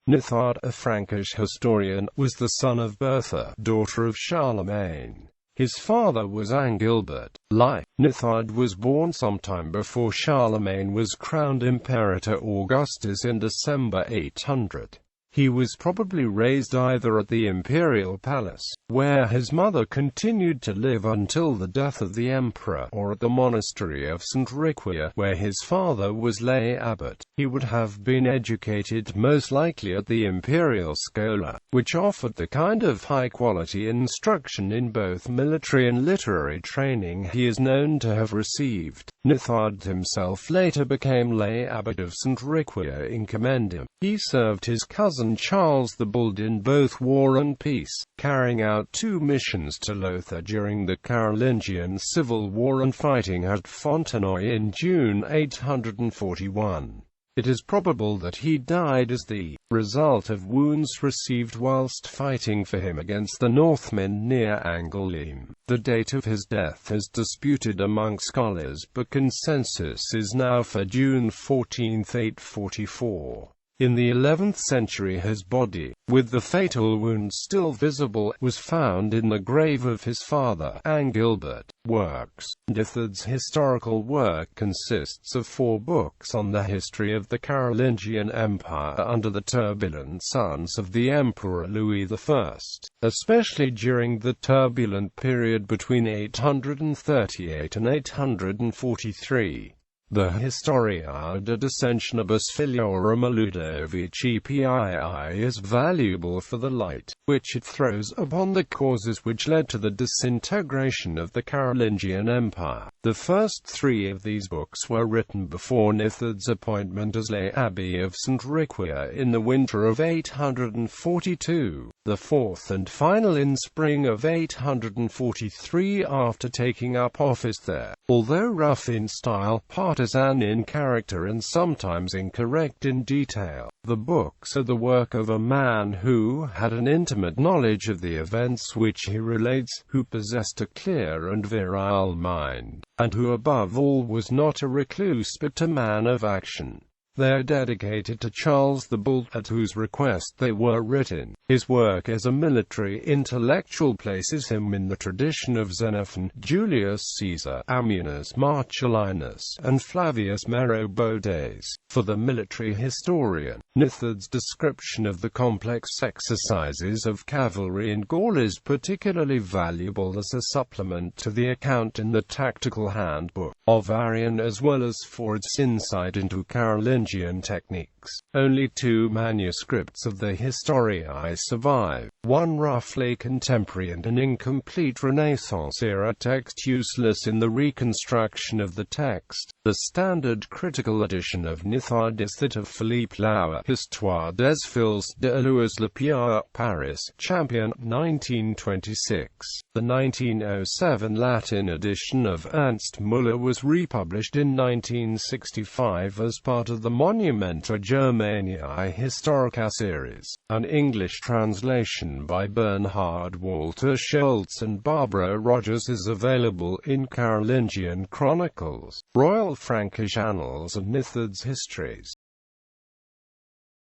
Nithard, a Frankish historian, was the son of Bertha, daughter of Charlemagne. His father was Angilbert. Nithard was born sometime before Charlemagne was crowned Imperator Augustus in December 800. He was probably raised either at the imperial palace, where his mother continued to live until the death of the emperor, or at the monastery of St. Riquia, where his father was lay abbot. He would have been educated most likely at the imperial schola, which offered the kind of high-quality instruction in both military and literary training he is known to have received. Nithard himself later became lay abbot of St. Riquia in Commendam. He served his cousin Charles the Bald in both war and peace, carrying out 2 missions to Lothair during the Carolingian Civil War and fighting at Fontenoy in June 841. It is probable that he died as the result of wounds received whilst fighting for him against the Northmen near Angilbert. The date of his death is disputed among scholars, but consensus is now for June 14, 844. In the 11th century his body, with the fatal wound still visible, was found in the grave of his father, Angilbert. Works. Nithard's historical work consists of 4 books on the history of the Carolingian Empire under the turbulent sons of the Emperor Louis I, especially during the turbulent period between 838 and 843. The Historia de Dissensionibus Filiorum Ludovici Pii is valuable for the light which it throws upon the causes which led to the disintegration of the Carolingian Empire. The first 3 of these books were written before Nithard's appointment as lay abbey of St. Riquia in the winter of 842, the 4th and final in spring of 843 after taking up office there. Although rough in style, partisan in character and sometimes incorrect in detail, the books are the work of a man who had an intimate knowledge of the events which he relates, who possessed a clear and virile mind, and who above all was not a recluse but a man of action. They are dedicated to Charles the Bald, at whose request they were written. His work as a military intellectual places him in the tradition of Xenophon, Julius Caesar, Ammianus Marcellinus, and Flavius Merobotes. For the military historian, Nithard's description of the complex exercises of cavalry in Gaul is particularly valuable as a supplement to the account in the Tactical Handbook of Arrian, as well as for its insight into Carolingian techniques. Only 2 manuscripts of the Historiae survive, one roughly contemporary and an incomplete Renaissance-era text useless in the reconstruction of the text. The standard critical edition of Nithard is that of Philippe Lauer, Histoire des fils de Louis le Pieux, Paris, Champion, 1926. The 1907 Latin edition of Ernst Müller was republished in 1965 as part of the Monumenta Germaniae Historica series. An English translation by Bernhard Walter Schultz and Barbara Rogers is available in Carolingian Chronicles, Royal Frankish Annals and Nithard's Histories.